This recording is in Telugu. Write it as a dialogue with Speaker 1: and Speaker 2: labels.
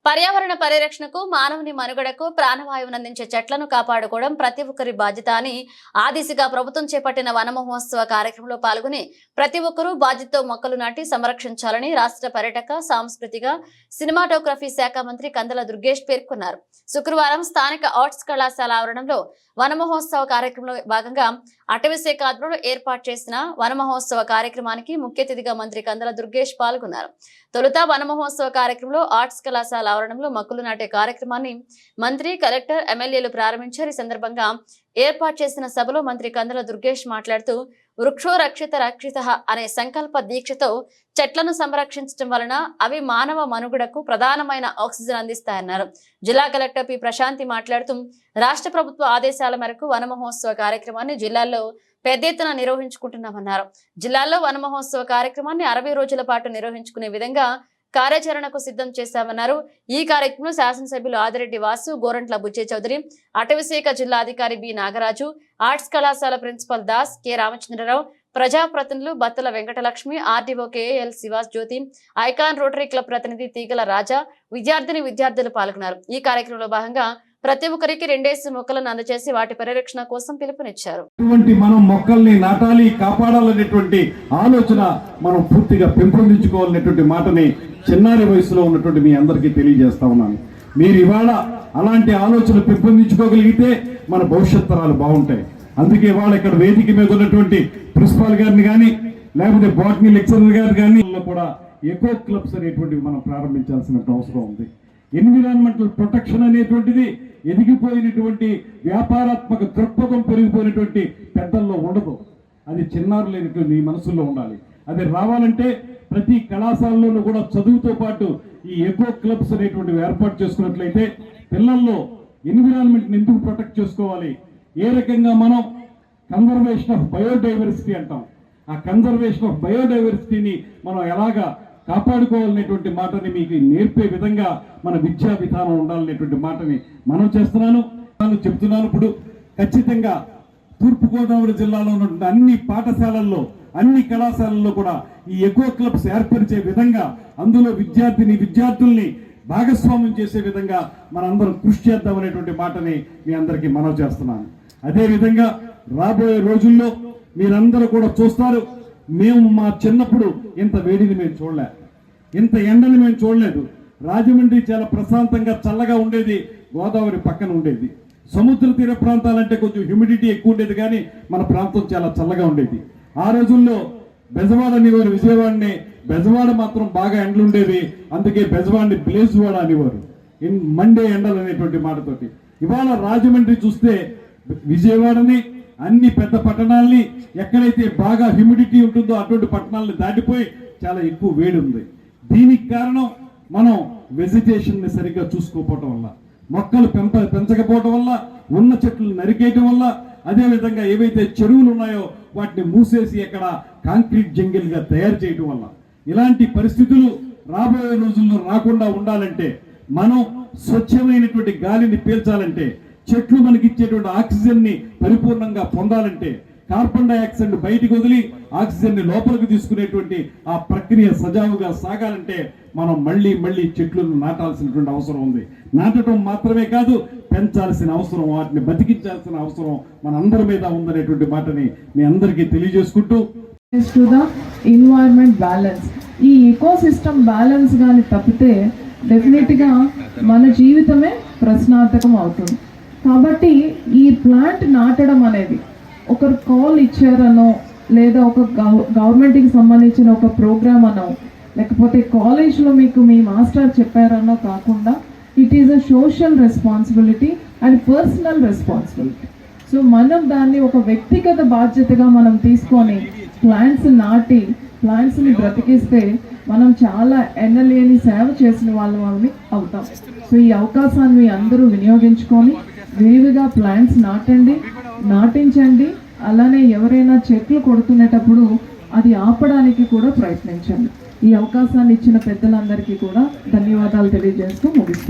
Speaker 1: పర్యావరణ పరిరక్షణకు మానవుని మనుగడకు ప్రాణవాయువును అందించే చెట్లను కాపాడుకోవడం ప్రతి ఒక్కరి బాధ్యత అని ఆ దిశగా ప్రభుత్వం చేపట్టిన వన మహోత్సవ కార్యక్రమంలో పాల్గొని ప్రతి ఒక్కరూ బాధ్యతతో మొక్కలు నాటి సంరక్షించాలని రాష్ట్ర పర్యాటక సాంస్కృతిక సినిమాటోగ్రఫీ శాఖ మంత్రి కందల దుర్గేష్ పేర్కొన్నారు. శుక్రవారం స్థానిక ఆర్ట్స్ కళాశాల ఆవరణంలో వన మహోత్సవ కార్యక్రమంలో భాగంగా అటవీ శాఖ ఆధ్వర్యంలో ఏర్పాటు చేసిన వన మహోత్సవ కార్యక్రమానికి ముఖ్య అతిథిగా మంత్రి కందల దుర్గేష్ పాల్గొన్నారు. తొలుత వన మహోత్సవ కార్యక్రమంలో ఆర్ట్స్ కళాశాల ఆవరణంలో మొక్కలు నాటే కార్యక్రమాన్ని మంత్రి, కలెక్టర్, ఎమ్మెల్యేలు ప్రారంభించారు. ఈ సందర్భంగా ఏర్పాటు చేసిన సభలో మంత్రి కందల దుర్గేష్ మాట్లాడుతూ వృక్షో రక్షిత రక్షితః అనే సంకల్ప దీక్షతో చెట్లను సంరక్షించడం వలన అవి మానవ మనుగడకు ప్రధానమైన ఆక్సిజన్ అందిస్తాయన్నారు. జిల్లా కలెక్టర్ పి ప్రశాంతి మాట్లాడుతూ రాష్ట్ర ప్రభుత్వ ఆదేశాల మేరకు వన మహోత్సవ కార్యక్రమాన్ని జిల్లాల్లో పెద్ద ఎత్తున నిర్వహించుకుంటున్నామన్నారు. జిల్లాలో వన మహోత్సవ కార్యక్రమాన్ని 60 రోజుల పాటు నిర్వహించుకునే విధంగా కార్యాచరణకు సిద్ధం చేశామన్నారు. ఈ కార్యక్రమంలో శాసనసభ్యులు ఆదిరెడ్డి వాసు, గోరంట్ల బుచ్చే చౌదరి, అటవీశాఖ జిల్లా అధికారి బి నాగరాజు, ఆర్ట్స్ కళాశాల ప్రిన్సిపల్ దాస్, కె రామచంద్రరావు, ప్రజాప్రతినిధులు Battala Venkatalakshmi, RDO KL Sivas Jyothi, icon rotary club ప్రతినిధి తీగల రాజా, విద్యార్థులు పాల్గొన్నారు. ఈ కార్యక్రమంలో భాగంగా ప్రతి ఒక్కరికి 2 మొక్కలను అందజేసి వాటి పరిరక్షణ కోసం పిలుపునిచ్చారు.
Speaker 2: మనం మొక్కల్ని నాటాలి, కాపాడాలనేటువంటి ఆలోచన మనం పూర్తిగా పెంపొందించుకోవాలనేటువంటి మాటని చిన్నారి వయసులో ఉన్నటువంటి మీ అందరికీ తెలియజేస్తా ఉన్నాను. మీరు ఇవాళ అలాంటి ఆలోచన పెంపొందించుకోగలిగితే మన భవిష్యత్ తరాలు బాగుంటాయి. అందుకే ఇవాళ ఇక్కడ వేదిక మీద ఉన్నటువంటి ప్రిన్సిపాల్ గారిని కానీ లేకపోతే బాటనీ లెక్చరర్ గారు కానీ కూడా ఎకో క్లబ్స్ అనేటువంటివి మనం ప్రారంభించాల్సిన అవసరం ఉంది. ఎన్విరాన్మెంటల్ ప్రొటెక్షన్ అనేటువంటిది ఎదిగిపోయినటువంటి వ్యాపారాత్మక దృక్పథం పెరిగిపోయినటువంటి పెద్దల్లో ఉండదు. అది చిన్నారులు లేనటువంటి మనసుల్లో ఉండాలి. అది రావాలంటే ప్రతి కళాశాలలోనూ కూడా చదువుతో పాటు ఈ ఎకో క్లబ్స్ అనేటువంటివి ఏర్పాటు చేసుకున్నట్లయితే పిల్లల్లో ఎన్విరాన్మెంట్ని ఎందుకు ప్రొటెక్ట్ చేసుకోవాలి, ఏ రకంగా మనం కన్జర్వేషన్ ఆఫ్ బయోడైవర్సిటీ అంటాం, ఆ కన్జర్వేషన్ ఆఫ్ బయోడైవర్సిటీని మనం ఎలాగా కాపాడుకోవాలనేటువంటి మాటని మీకు నేర్పే విధంగా మన విద్యా విధానం ఉండాలనేటువంటి మాటని మనం చెప్తున్నాను. ఇప్పుడు ఖచ్చితంగా తూర్పుగోదావరి జిల్లాలో ఉన్నటువంటి అన్ని పాఠశాలల్లో, అన్ని కళాశాలల్లో కూడా ఈ ఎకో క్లబ్స్ ఏర్పరిచే విధంగా, అందులో విద్యార్థుల్ని భాగస్వామ్యం చేసే విధంగా మనందరం కృషి చేద్దామనేటువంటి మాటని మీ అందరికీ మనవి చేస్తున్నాను. అదేవిధంగా రాబోయే రోజుల్లో మీరందరూ కూడా చూస్తారు, మేము మా చిన్నప్పుడు ఇంత వేడిని మేము చూడలే, ఇంత ఎండని మేము చూడలేదు. రాజమండ్రి చాలా ప్రశాంతంగా చల్లగా ఉండేది, గోదావరి పక్కన ఉండేది. సముద్ర తీర ప్రాంతాలంటే కొంచెం హ్యూమిడిటీ ఎక్కువ ఉండేది, కానీ మన ప్రాంతం చాలా చల్లగా ఉండేది. ఆ రోజుల్లో బెజవాడ అనేవారు, విజయవాడని బెజవాడ మాత్రం బాగా ఎండలు ఉండేవి, అందుకే బెజవాడని బ్లేజ్వాడ అనేవారు, మండే ఎండలు అనేటువంటి మాటతోటి. ఇవాళ రాజమండ్రి చూస్తే విజయవాడని, అన్ని పెద్ద పట్టణాలని, ఎక్కడైతే బాగా హ్యూమిడిటీ ఉంటుందో అటువంటి పట్టణాలను దాటిపోయి చాలా ఎక్కువ వేడి ఉంది. దీనికి కారణం మనం వెజిటేషన్ని సరిగ్గా చూసుకోకపోవటం వల్ల, మొక్కలు పెంచకపోవటం వల్ల, ఉన్న చెట్లు నరికేయటం వల్ల, అదేవిధంగా ఏవైతే చెరువులు ఉన్నాయో వాటిని మూసేసి ఎక్కడ కాంక్రీట్ జంగిల్గా తయారు చేయటం వల్ల ఇలాంటి పరిస్థితులు రాబోయే రోజుల్లో రాకుండా ఉండాలంటే, మనం స్వచ్ఛమైనటువంటి గాలిని పీల్చాలంటే, చెట్లు మనకి ఇచ్చేటువంటి ఆక్సిజన్ ని పరిపూర్ణంగా పొందాలంటే, కార్బన్ డైఆక్సైడ్ బయటికి వదిలి ఆక్సిజన్ ని లోపలికి తీసుకునేటువంటి ఆ ప్రక్రియ సజావుగా సాగాలంటే మనం మళ్ళీ చెట్లను నాటాల్సినటువంటి అవసరం ఉంది. నాటడం మాత్రమే కాదు, పెంచాల్సిన అవసరం, వాటిని బతికించాల్సిన అవసరం మనందరి మీద ఉందనేటువంటి మాటని మీ అందరికీ తెలియజేసుకుంటూ,
Speaker 3: ఎన్వైరన్మెంట్ బ్యాలెన్స్, ఈ ఎకోసిస్టమ్ బ్యాలెన్స్ గాని తప్పితే డెఫినెట్ గా మన జీవితమే ప్రశ్నార్థకం అవుతుంది. కాబట్టి ఈ ప్లాంట్ నాటడం అనేది ఒకరు కాల్ ఇచ్చారనో, లేదా ఒక గవర్నమెంట్కి సంబంధించిన ఒక ప్రోగ్రామ్ అనో, లేకపోతే కాలేజ్లో మీకు మీ మాస్టర్ చెప్పారనో కాకుండా it is a social responsibility and personal responsibility. So మనం దాన్ని ఒక వ్యక్తిగత బాధ్యతగా మనం తీసుకొని ప్లాంట్స్ నాటి ప్లాంట్స్ని బ్రతికిస్తే మనం చాలా ఎన్నలేని సేవ చేసిన వాళ్ళని అవుతాం. సో ఈ అవకాశాన్ని అందరూ వినియోగించుకొని విరివిగా ప్లాంట్స్ నాటించండి. అలానే ఎవరైనా చెట్లు కొడుతునేటప్పుడు అది ఆపడానికి కూడా ప్రయత్నించండి. ఈ అవకాశాన్ని ఇచ్చిన పెద్దలందరికీ కూడా ధన్యవాదాలు తెలియజేస్తూ ముగిస్తాను.